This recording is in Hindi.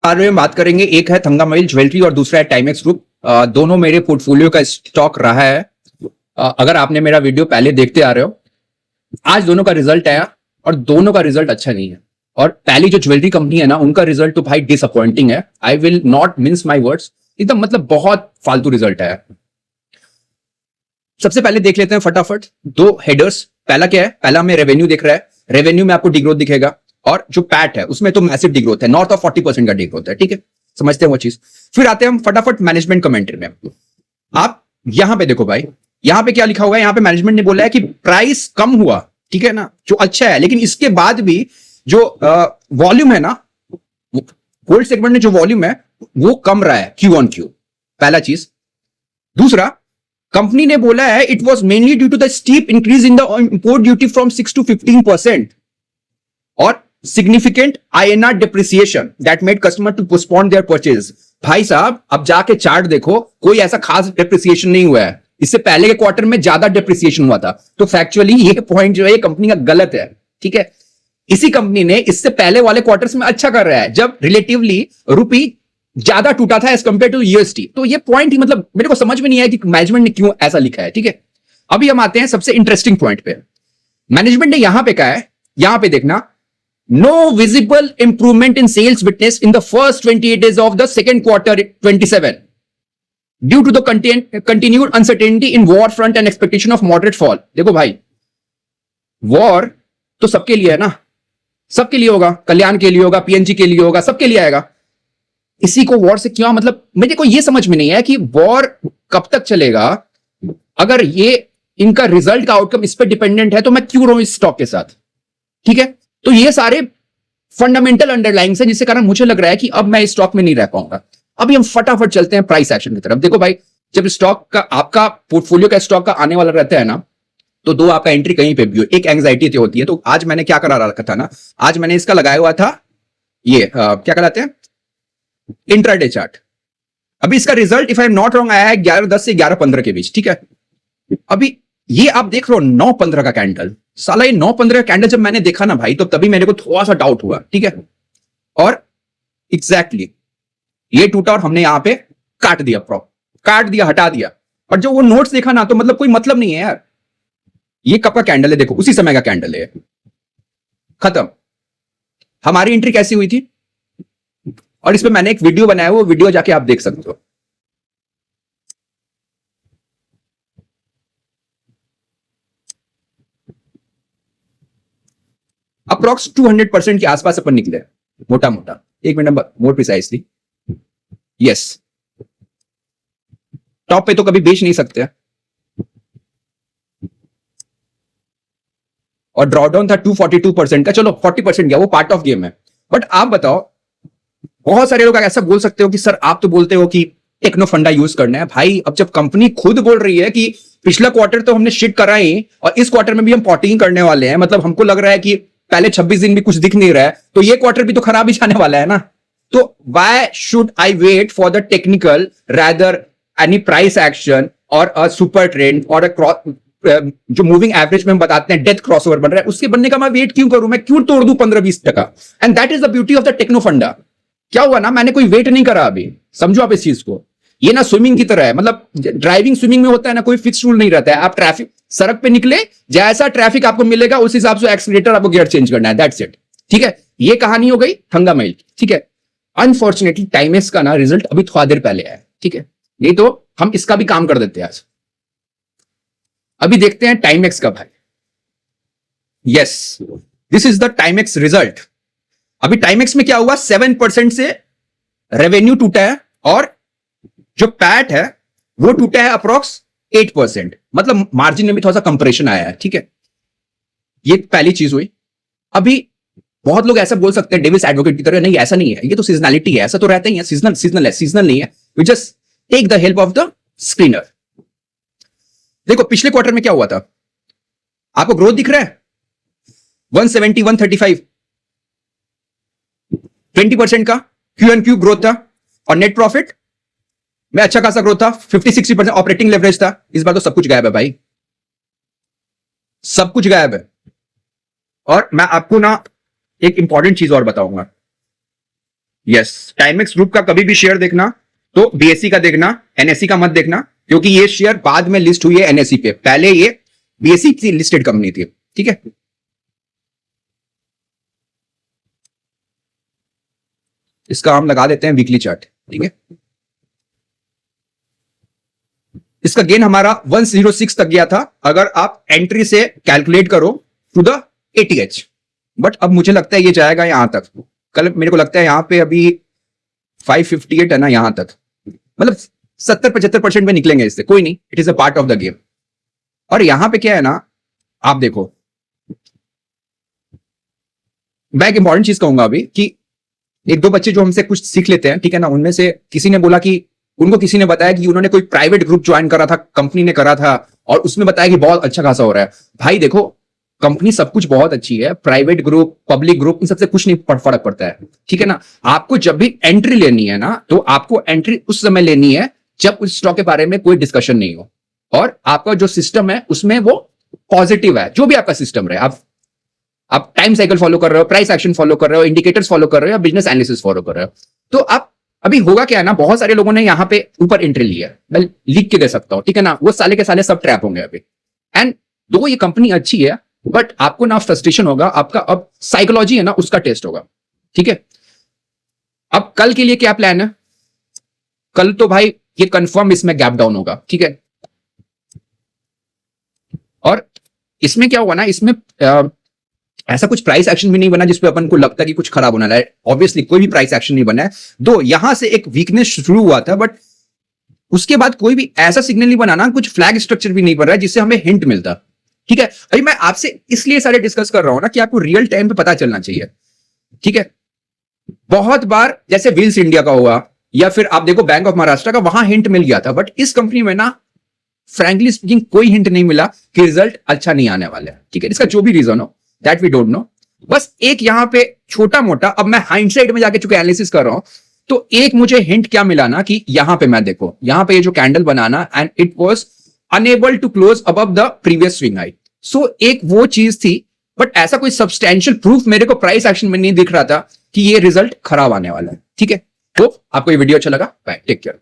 बारे में बात करेंगे। एक है थंगामइल ज्वेलरी और दूसरा है टाइमेक्स ग्रुप। दोनों मेरे पोर्टफोलियो का स्टॉक रहा है। अगर आपने मेरा वीडियो पहले देखते आ रहे हो, आज दोनों का रिजल्ट आया और दोनों का रिजल्ट अच्छा नहीं है। और पहली जो ज्वेलरी कंपनी है ना, उनका रिजल्ट तो भाई डिसअपॉइंटिंग है। I will not mince my words, एकदम मतलब बहुत फालतू रिजल्ट है। सबसे पहले देख लेते हैं फटाफट दो हेडर्स। पहला क्या है? पहला हमें रेवेन्यू दिख रहा है। रेवेन्यू में आपको डिग्रोथ दिखेगा और जो पैट है उसमें तो मैसिव डिग्रोथ है, नॉर्थ ऑफ 40% का डिग्रोथ है। ठीक है, समझते हैं वो चीज। फिर आते हैं हम फटाफट मैनेजमेंट कमेंट्री में। आप यहां पे देखो भाई, यहां पे क्या लिखा हुआ है? यहां पे मैनेजमेंट ने बोला है कि प्राइस कम हुआ, ठीक है ना, जो अच्छा है, लेकिन इसके बाद भी जो वॉल्यूम है ना, गोल्ड सेगमेंट में जो वॉल्यूम है वो कम रहा है क्यू ऑन क्यू। पहला चीज। दूसरा, कंपनी ने बोला है it was mainly due to the steep increase in the import duty from 6 to 15% और significant INR depreciation that made customer to postpone their purchase. भाई साहब, अब जाके चार्ट देखो, कोई ऐसा खास डिप्रिसिएशन नहीं हुआ है। इससे पहले के क्वार्टर में ज्यादा डिप्रिसिएशन हुआ था। तो फैक्चुअली ये पॉइंट जो है कंपनी का गलत है। ठीक है, इसी कंपनी ने इससे पहले वाले क्वार्टर्स में अच्छा कर रहा है जब रिलेटिवली रुपी ज्यादा टूटा था एज कंपेयर टू यूएसडी। तो ये पॉइंट ही मतलब मेरे को समझ में नहीं आया कि मैनेजमेंट ने क्यों ऐसा लिखा है। ठीक है, अभी हम आते हैं सबसे इंटरेस्टिंग पॉइंट पे। मैनेजमेंट ने यहां पे कहा है, यहां पे देखना, no visible improvement in sales witnessed in the first 28 days of the second quarter 27 due to the continued uncertainty in war front and expectation of moderate fall। देखो भाई, वॉर तो सबके लिए है ना, सबके लिए होगा, कल्याण के लिए होगा, पीएनजी के लिए होगा, सबके लिए आएगा। इसी को वॉर से क्यों, मतलब मेरे को यह समझ में नहीं है कि वॉर कब तक चलेगा। अगर ये इनका रिजल्ट का आउटकम इस पर डिपेंडेंट है तो मैं क्यों रहूं इस स्टॉक के साथ। ठीक है, तो ये सारे फंडामेंटल अंडरलाइंग्स है जिसके कारण मुझे लग रहा है कि अब मैं इस स्टॉक में नहीं रह पाऊंगा। अभी हम फटाफट चलते हैं प्राइस एक्शन की तरफ। देखो भाई, जब स्टॉक का, आपका पोर्टफोलियो का स्टॉक का आने वाला रहता है ना, तो दो आपका एंट्री कहीं पे भी हो, एक एंग्जाइटी होती है। तो आज मैंने क्या करा रखा था ना, आज मैंने इसका लगाया हुआ था ये क्या कहलाते हैं, इंट्राडे चार्ट। अभी इसका result if I am not wrong आया है 11:10 से 11:15 के बीच। ठीक है, अभी ये आप देख रहे हो 9:15 का कैंडल। साला ये 9:15 का कैंडल जब मैंने देखा ना भाई, तो तभी मेरे को थोड़ा सा डाउट हुआ। ठीक है, और एग्जैक्टली ये टूटा और हमने यहां पे काट दिया, काट दिया, हटा दिया। और जो वो नोट्स देखा ना, तो मतलब कोई मतलब नहीं है यार। ये कब का कैंडल है? देखो, उसी समय का कैंडल है। खत्म। हमारी एंट्री कैसी हुई थी, और इस पे मैंने एक वीडियो बनाया, वो वीडियो जाके आप देख सकते हो। अप्रॉक्स 200% के आसपास अपन निकले, मोटा मोटा। एक मिनट मोर प्रिसाइसली, यस। टॉप पे तो कभी बेच नहीं सकते, और ड्रॉडाउन था 242% का। चलो 40% गया, वो पार्ट ऑफ गेम है। बट आप बताओ, बहुत सारे लोग ऐसा बोल सकते हो कि सर आप तो बोलते हो कि टेक्नो फंडा यूज करना है। भाई, अब जब कंपनी खुद बोल रही है कि पिछला क्वार्टर तो हमने शिट करा ही, और इस क्वार्टर में भी हम पॉटिंग करने वाले हैं, मतलब हमको लग रहा है कि पहले 26 दिन भी कुछ दिख नहीं रहा है, तो ये क्वार्टर भी तो खराब ही जाने वाला है ना। तो why should I wait for the technical rather any price action और अ सुपर ट्रेंड और जो मूविंग एवरेज में हम बताते हैं डेथ क्रॉसओवर बन रहा है, उसके बनने का मैं वेट क्यों करूं? मैं क्यों तोड़ दूं 15-20%? And that is the beauty of the techno funda. क्या हुआ ना, मैंने कोई वेट नहीं करा अभी। समझो आप इस चीज को, ये ना स्विमिंग की तरह है। मतलब ड्राइविंग स्विमिंग में होता है ना, कोई फिक्स रूल नहीं रहता है। आप ट्रैफिक सड़क पे निकले, जैसा ट्रैफिक आपको मिलेगा उस हिसाब से एक्सीलरेटर आपको गियर चेंज करना है, दैट्स इट। ठीक है, ये कहानी हो गई थंगामइल की। ठीक है, अनफॉर्चुनेटली टाइमेक्स का ना रिजल्ट अभी थोड़ा देर पहले आया। ठीक है, नहीं तो हम इसका भी काम कर देते हैं आज। अभी देखते हैं टाइमेक्स का भाई। Yes, this is the Timex result. अभी टाइमेक्स में क्या हुआ, 7% से रेवेन्यू टूटा है, और जो पैट है वो टूटा है अप्रोक्स 8%। मतलब मार्जिन में भी थोड़ा सा कंप्रेशन आया है। ठीक है, ये पहली चीज हुई। अभी बहुत लोग ऐसा बोल सकते हैं डेविल्स एडवोकेट की तरह, नहीं ऐसा नहीं है, ये तो सीजनैलिटी है, ऐसा तो रहता ही है। सीजनल नहीं है। We just take the help of the screener. देखो पिछले क्वार्टर में क्या हुआ था, आपको ग्रोथ दिख रहा है 170, 135, 20% का क्यू एंड क्यू ग्रोथ था, और नेट प्रॉफिट में अच्छा खासा ग्रोथ था, 50-60% ऑपरेटिंग लेवरेज था। इस बार तो सब कुछ गायब है भाई, सब कुछ गायब है। और मैं आपको ना एक इंपॉर्टेंट चीज और बताऊंगा, यस, टाइमेक्स ग्रुप का कभी भी शेयर देखना तो बीएससी का देखना, एनएससी का मत देखना, क्योंकि ये शेयर बाद में लिस्ट हुई है एनएससी पे, पहले ये बीएससी की लिस्टेड कंपनी थी। ठीक है, इसका हम लगा देते हैं वीकली चार्ट। ठीक है, इसका गेन हमारा 106 तक गया था अगर आप एंट्री से कैलकुलेट करो टू द एटीएच, बट अब मुझे लगता है ये जाएगा यहां तक। कल मेरे को लगता है यहां पे अभी 558 है ना, यहां तक, मतलब 70-75% में निकलेंगे इससे, कोई नहीं, it is a part of the game. और यहां पे क्या है ना, आप देखो, मैं एक इंपॉर्टेंट चीज कहूंगा अभी कि एक दो बच्चे जो हमसे कुछ सीख लेते हैं, ठीक है ना, उनमें से किसी ने बोला कि उनको किसी ने बताया कि उन्होंने कोई प्राइवेट ग्रुप ज्वाइन करा था, कंपनी ने करा था, और उसमें बताया कि बहुत अच्छा खासा हो रहा है। भाई देखो, कंपनी सब कुछ बहुत अच्छी है, प्राइवेट ग्रुप, पब्लिक ग्रुप, इन सबसे कुछ नहीं फर्क पड़ता है। ठीक है ना, आपको जब भी एंट्री लेनी है ना, तो आपको एंट्री उस समय लेनी है जब उस स्टॉक के बारे में कोई डिस्कशन नहीं हो, और आपका जो सिस्टम है उसमें वो पॉजिटिव है। जो भी आपका सिस्टम रहे, आप टाइम साइकिल फॉलो कर रहे हो, प्राइस एक्शन फॉलो कर रहे हो, इंडिकेटर्स फॉलो कर रहे हो, या बिजनेस एनालिसिस फॉलो कर रहे हो, तो आप अभी होगा क्या है ना, बहुत सारे लोगों ने यहां पे ऊपर एंट्री ली है, मैं लिख के दे सकता हूं, ठीक है ना, वो साले के साले सब ट्रैप होंगे अभी। एंड दो ये कंपनी अच्छी है, बट आपको ना फ्रस्ट्रेशन होगा, आपका अब साइकोलॉजी है ना, उसका टेस्ट होगा। ठीक है, अब कल के लिए क्या प्लान है? कल तो भाई ये कंफर्म इसमें गैप डाउन होगा। ठीक है, और इसमें क्या होगा ना, इसमें ऐसा कुछ प्राइस एक्शन भी नहीं बना जिसपे अपन को लगता है कि कुछ खराब होना है। ऑब्वियसली कोई भी प्राइस एक्शन नहीं बना है, दो यहां से एक वीकनेस शुरू हुआ था, बट उसके बाद कोई भी ऐसा सिग्नल नहीं बनाना, कुछ फ्लैग स्ट्रक्चर भी नहीं बन रहा है जिससे हमें हिंट मिलता। ठीक है, अभी मैं आपसे इसलिए सारे डिस्कस कर रहा हूं ना कि आपको रियल टाइम पे पता चलना चाहिए। ठीक है, बहुत बार जैसे व्हील्स इंडिया का हुआ, या फिर आप देखो बैंक ऑफ महाराष्ट्र का, वहां हिंट मिल गया था, बट इस कंपनी में ना फ्रैंकली स्पीकिंग कोई हिंट नहीं मिला कि रिजल्ट अच्छा नहीं आने वाला है। ठीक है, इसका जो भी रीजन हो, दैट वी डोंट नो। बस एक यहां पे छोटा मोटा, अब मैं हाइंडसाइट में जाके चुके एनालिसिस कर रहा हूं, तो एक मुझे हिंट क्या मिला ना कि यहां पे मैं देखो, यहां पे ये जो कैंडल बनाना, and it was unable to close above the previous swing high. So एक वो चीज थी, बट ऐसा कोई सब्सटैंशियल प्रूफ मेरे को प्राइस एक्शन में नहीं दिख रहा था कि ये रिजल्ट खराब आने वाला है। ठीक है, तो आपको ये वीडियो अच्छा लगा, बाय, टेक केयर।